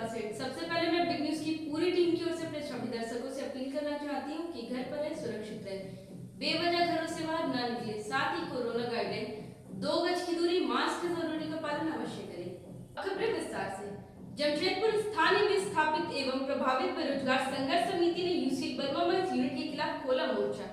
Set. सबसे पहले मैं बिग न्यूज की पूरी टीम की ओर से अपने सभी दर्शकों से अपील करना चाहती हूँ कि घर पर रहे, सुरक्षित रहे, बेवजह घरों से बाहर न निकले, साथ ही कोरोना गाइडलाइन 2 गज की दूरी, मास्क की जरूरी का पालन अवश्य करें। खबरें विस्तार से। जमशेदपुर स्थानीय में स्थापित एवं प्रभावित बेरोजगार संघर्ष समिति ने यूसी बर्मा माइंस यूनिट के खिलाफ खोला मोर्चा।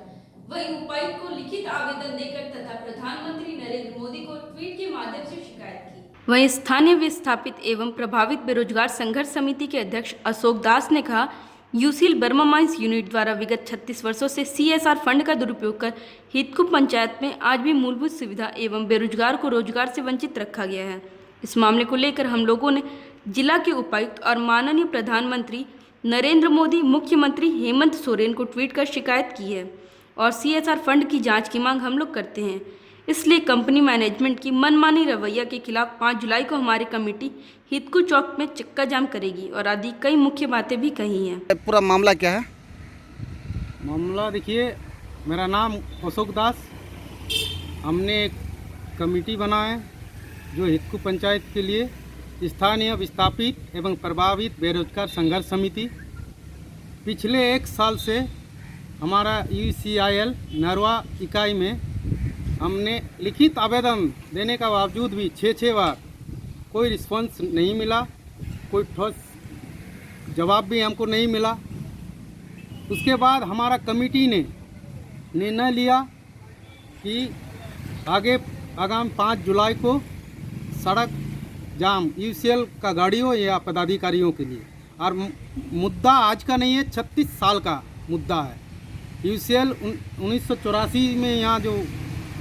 वहीं उपायुक्त को लिखित आवेदन देकर तथा प्रधानमंत्री नरेंद्र मोदी को ट्वीट के माध्यम से शिकायत की। वहीं स्थानीय विस्थापित एवं प्रभावित बेरोजगार संघर्ष समिति के अध्यक्ष अशोक दास ने कहा, यूसील बर्मा माइंस यूनिट द्वारा विगत 36 वर्षों से सीएसआर फंड का दुरुपयोग कर हितकुप पंचायत में आज भी मूलभूत सुविधा एवं बेरोजगार को रोजगार से वंचित रखा गया है। इस मामले को लेकर हम लोगों ने जिला के उपायुक्त और माननीय प्रधानमंत्री नरेंद्र मोदी, मुख्यमंत्री हेमंत सोरेन को ट्वीट कर शिकायत की है और सीएसआर फंड की जांच की मांग हम लोग करते हैं। इसलिए कंपनी मैनेजमेंट की मनमानी रवैया के खिलाफ 5 जुलाई को हमारी कमेटी हितकू चौक में चक्का जाम करेगी और आदि कई मुख्य बातें भी कही हैं। पूरा मामला क्या है? मामला देखिए, मेरा नाम अशोक दास। हमने एक कमेटी बनाया है जो हितकू पंचायत के लिए स्थानीय विस्थापित एवं प्रभावित बेरोजगार संघर्ष समिति। पिछले 1 साल से हमारा यूसीआईएल नरवा इकाई में हमने लिखित आवेदन देने का बावजूद भी 6 बार कोई रिस्पॉन्स नहीं मिला, कोई ठोस जवाब भी हमको नहीं मिला। उसके बाद हमारा कमेटी ने निर्णय लिया कि आगामी 5 जुलाई को सड़क जाम यूसीएल का गाड़ियों या पदाधिकारियों के लिए। और मुद्दा आज का नहीं है, 36 साल का मुद्दा है। यूसीएल 1984 में यहाँ जो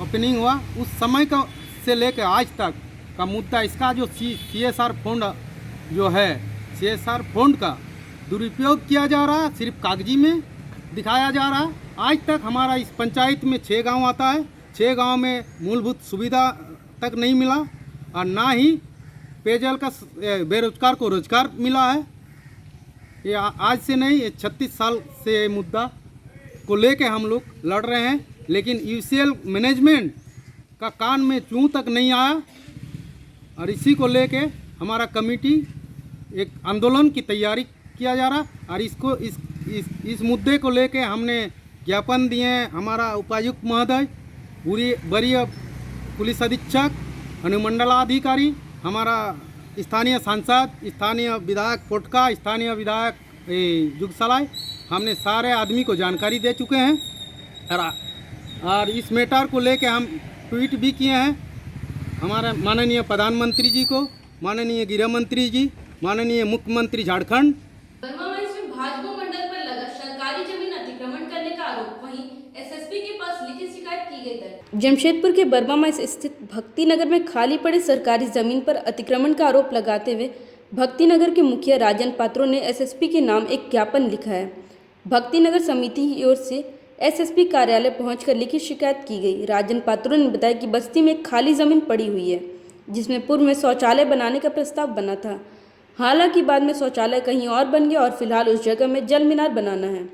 ओपनिंग हुआ उस समय का से लेकर आज तक का मुद्दा इसका जो सीएसआर फंड जो है, सीएसआर फंड का दुरुपयोग किया जा रहा है, सिर्फ कागजी में दिखाया जा रहा है। आज तक हमारा इस पंचायत में 6 गांव आता है, 6 गांव में मूलभूत सुविधा तक नहीं मिला और ना ही पेयजल का बेरोजगार को रोजगार मिला है। ये आज से नहीं, ये 36 साल से मुद्दा को लेके हम लोग लड़ रहे हैं, लेकिन यूसीएल मैनेजमेंट का कान में चूं तक नहीं आया। और इसी को लेके हमारा कमेटी एक आंदोलन की तैयारी किया जा रहा। और इसको इस मुद्दे को लेके हमने ज्ञापन दिए हैं। हमारा उपायुक्त महोदय, वरीय पुलिस अधीक्षक, अनुमंडलाधिकारी, हमारा स्थानीय सांसद, स्थानीय विधायक पोटका, स्थानीय विधायक जुगसलाई, हमने सारे आदमी को जानकारी दे चुके हैं। और इस मैटर को लेके हम ट्वीट भी किए हैं हमारे माननीय प्रधानमंत्री जी को, माननीय गृह मंत्री जी, माननीय मुख्यमंत्री झारखंड। बर्मा माइंस में भाजपा मंडल पर लगा सरकारी जमीन अतिक्रमण करने का आरोप, वहीं एसएसपी के पास लिखित शिकायत की गई है। जमशेदपुर के बर्मा माइंस स्थित भक्ति नगर में खाली पड़े सरकारी जमीन पर अतिक्रमण का आरोप लगाते हुए भक्ति नगर के मुखिया राजन पात्रों ने एसएसपी के नाम एक ज्ञापन लिखा है। भक्ति नगर समिति की ओर से एसएसपी कार्यालय पहुंचकर लिखित शिकायत की गई। राजन पात्रों ने बताया कि बस्ती में एक खाली जमीन पड़ी हुई है जिसमें पूर्व में शौचालय बनाने का प्रस्ताव बना था। हालांकि बाद में शौचालय कहीं और बन गया और फिलहाल उस जगह में जल मीनार बनाना है।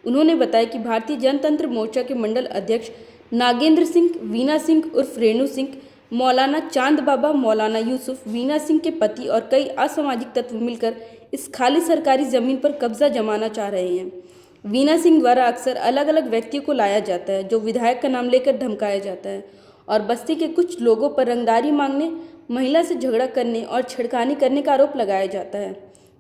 उन्होंने बताया कि भारतीय जनतंत्र मोर्चा के मंडल अध्यक्ष नागेंद्र सिंह, वीना सिंह उर्फ रेणु सिंह, मौलाना चांद बाबा, मौलाना यूसुफ, वीना सिंह के पति और कई असामाजिक तत्व मिलकर इस खाली सरकारी जमीन पर कब्जा जमाना चाह रहे हैं। वीना सिंह द्वारा अक्सर अलग अलग व्यक्तियों को लाया जाता है जो विधायक का नाम लेकर धमकाया जाता है और बस्ती के कुछ लोगों पर रंगदारी मांगने, महिला से झगड़ा करने और छेड़खानी करने का आरोप लगाया जाता है।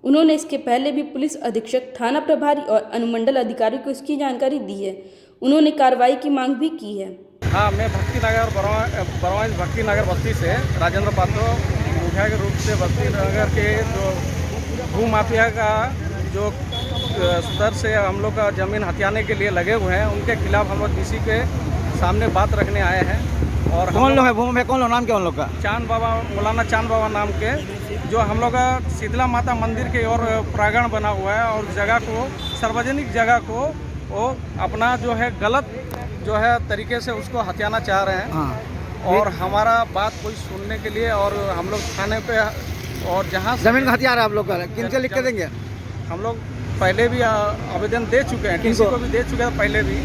उन्होंने इसके पहले भी पुलिस अधीक्षक, थाना प्रभारी और अनुमंडल अधिकारी को इसकी जानकारी दी है। उन्होंने कार्रवाई की मांग भी की है। हाँ, मैं भक्ति नगर बरवा भक्ति नगर बस्ती से राजेंद्र पात्रो मुखिया के रूप से भक्ति नगर के जो भू माफिया का जो स्तर से हम लोग का जमीन हथियाने के लिए लगे हुए हैं, उनके खिलाफ हम लोग डीसी के सामने बात रखने आए हैं। और कौन लोग है भूमि में? कौन लोग? नाम क्या उन लोग का? चांद बाबा, मौलाना चांद बाबा नाम के, जो हम लोग का शीतला माता मंदिर के और प्रांगण बना हुआ है और जगह को, सार्वजनिक जगह को वो अपना जो है गलत जो है तरीके से उसको हथियाना चाह रहे हैं। हाँ। और हमारा बात कोई सुनने के लिए, और हम लोग थाने पे और जहाँ जमीन का हथियार है आप लोग का, किनसे लिख के देंगे? हम लोग पहले भी आवेदन दे चुके हैं, किसी को भी दे चुके हैं पहले भी।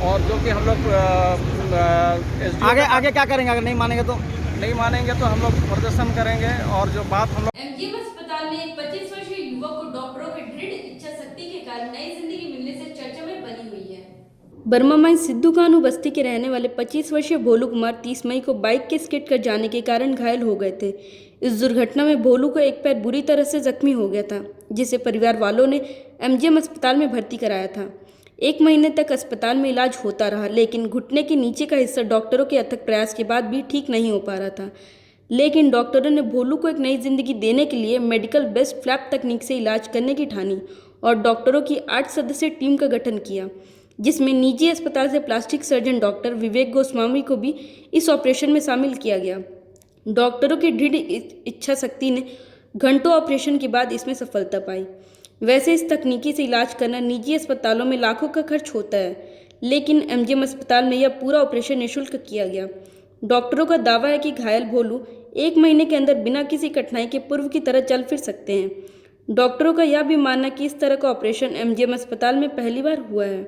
और जो कि हम लोग आगे क्या करेंगे? अगर नहीं मानेंगे तो हम लोग प्रदर्शन करेंगे। और जो बात हम लोग एमजीएम अस्पताल में एक 25 वर्षीय युवक बर्मा माइंस सिद्धू कानू बस्ती के रहने वाले 25 वर्षीय भोलू कुमार 30 मई को बाइक के स्किड कर जाने के कारण घायल हो गए थे। इस दुर्घटना में भोलू का एक पैर बुरी तरह से जख्मी हो गया था, जिसे परिवार वालों ने एमजीएम अस्पताल में भर्ती कराया था। 1 महीने तक अस्पताल में इलाज होता रहा, लेकिन घुटने के नीचे का हिस्सा डॉक्टरों के अथक प्रयास के बाद भी ठीक नहीं हो पा रहा था। लेकिन डॉक्टरों ने भोलू को एक नई जिंदगी देने के लिए मेडिकल बेस्ट फ्लैप तकनीक से इलाज करने की ठानी और डॉक्टरों की 8 सदस्यीय टीम का गठन किया, जिसमें निजी अस्पताल से प्लास्टिक सर्जन डॉक्टर विवेक गोस्वामी को भी इस ऑपरेशन में शामिल किया गया। डॉक्टरों की दृढ़ इच्छा शक्ति ने घंटों ऑपरेशन के बाद इसमें सफलता पाई। वैसे इस तकनीकी से इलाज करना निजी अस्पतालों में लाखों का खर्च होता है, लेकिन एमजीएम अस्पताल में यह पूरा ऑपरेशन निःशुल्क किया गया। डॉक्टरों का दावा है कि घायल भोलू 1 महीने के अंदर बिना किसी कठिनाई के पूर्व की तरह चल फिर सकते हैं। डॉक्टरों का यह भी मानना कि इस तरह का ऑपरेशन एमजीएम अस्पताल में पहली बार हुआ है।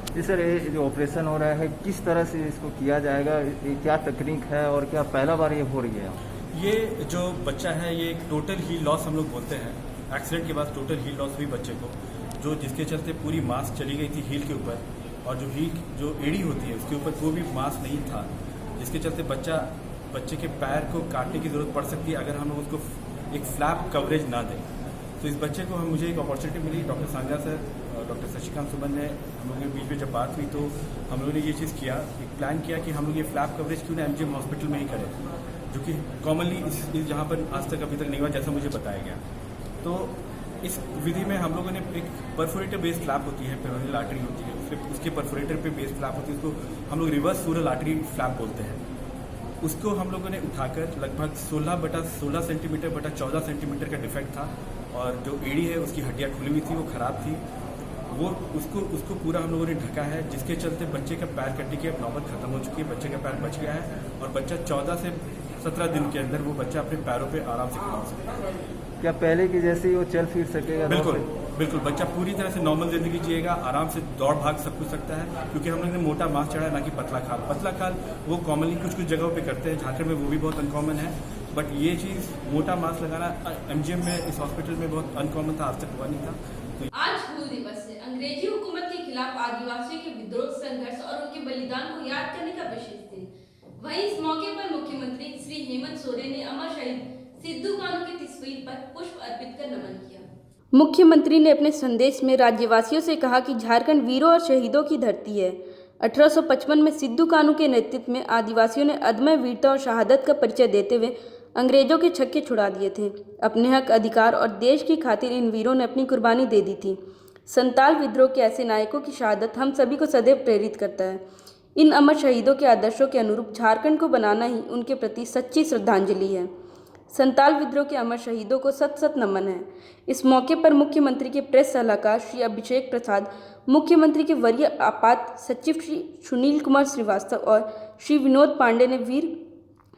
जी सर, ये जो ऑपरेशन हो रहा है किस तरह से इसको किया जाएगा, ये क्या तकनीक है और क्या पहला बार ये हो रही है? ये जो बच्चा है ये एक टोटल हील लॉस हम लोग बोलते हैं। एक्सीडेंट के बाद टोटल हील लॉस हुई बच्चे को, जो जिसके चलते पूरी मांस चली गई थी हील के ऊपर, और जो एड़ी होती है उसके ऊपर कोई भी मांस नहीं था, जिसके चलते बच्चे के पैर को काटने की ज़रूरत पड़ सकती है अगर हम लोग उसको एक फ्लैप कवरेज ना दें। तो इस बच्चे को मुझे एक अपॉर्चुनिटी मिली, डॉक्टर सांगा सर और डॉक्टर शशिकांत सुमन ने हम लोगों के बीच में जब बात हुई तो हम लोगों ने ये चीज़ किया, एक प्लान किया कि हम लोग ये फ्लैप कवरेज क्यों ना एमजीएम हॉस्पिटल में ही करें, जो कि कॉमनली जहाँ पर आज तक अभी तक नहीं हुआ, जैसा मुझे बताया गया। तो इस विधि में हम लोगों ने एक परफोरेटर बेस्ड फ्लैप होती है, पेरोनियल आर्टरी होती है, फिर उसके परफोरेटर पे बेस्ड फ्लैप होती है, उसको हम लोग रिवर्स सूरल आर्टरी फ्लैप बोलते हैं। उसको हम लोगों ने उठाकर लगभग 16/16 सेंटीमीटर बटा 14 सेंटीमीटर का डिफेक्ट था, और जो एड़ी है उसकी हड्डियाँ खुली हुई थी, वो खराब थी, वो उसको पूरा हम लोगों ने ढका है, जिसके चलते बच्चे का पैर कटने की अब नौबत खत्म हो चुकी है। बच्चे का पैर बच गया है और बच्चा 14 से 17 दिन के अंदर वो बच्चा अपने पैरों पे आराम से खड़ा हो सकता है। क्या पहले की जैसे ही वो चल फिर सकेगा? बिल्कुल बच्चा पूरी तरह से नॉर्मल जिंदगी जिएगा, आराम से दौड़ भाग सब कुछ सकता है, क्योंकि हम लोग ने मोटा मांस चढ़ा है, ना कि पतला खाल वो कॉमनली कुछ जगहों पे करते हैं, झारखंड में वो भी बहुत अनकॉमन है, बट ये चीज़ मोटा मांस लगाना एमजीएम में इस हॉस्पिटल में बहुत अनकॉमन था, आज तक हुआ नहीं था। तो आज हूल दिवस है। अंग्रेजी हुकूमत के खिलाफ आदिवासियों के विद्रोह, संघर्ष और उनके बलिदान को याद करने का विशेष दिन। वहीं इस मौके पर मुख्यमंत्री श्री हेमंत सोरेन ने अमर शहीद सिद्धू कानू की तस्वीर पर पुष्प अर्पित कर नमन किया। मुख्यमंत्री ने अपने संदेश में राज्यवासियों से कहा कि झारखंड वीरों और शहीदों की धरती है। 1855 में सिद्धू कानू के नेतृत्व में आदिवासियों ने अदम्य वीरता और शहादत का परिचय देते हुए अंग्रेजों के छक्के छुड़ा दिए थे। अपने हक, अधिकार और देश की खातिर इन वीरों ने अपनी कुर्बानी दे दी थी। संताल विद्रोह के ऐसे नायकों की शहादत हम सभी को सदैव प्रेरित करता है। इन अमर शहीदों के आदर्शों के अनुरूप झारखंड को बनाना ही उनके प्रति सच्ची श्रद्धांजलि है। संताल विद्रोह के अमर शहीदों को सत सत नमन है। इस मौके पर मुख्यमंत्री के प्रेस सलाहकार श्री अभिषेक प्रसाद, मुख्यमंत्री के वरीय आपात सचिव श्री सुनील कुमार श्रीवास्तव और श्री विनोद पांडे ने वीर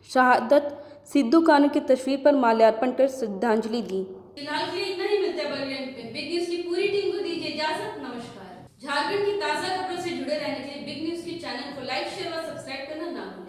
शहादत सिद्धू कानू की तस्वीर पर माल्यार्पण कर श्रद्धांजलि दी। फिलहाल के लिए इतना ही, मिलते हैं बर्लियंट में। बिग न्यूज की पूरी टीम को दीजिए इजाजत। नमस्कार। झारखंड की ताज़ा खबरों से जुड़े रहने के लिए बिग न्यूज के चैनल को लाइक, शेयर और सब्सक्राइब करना ना भूलें।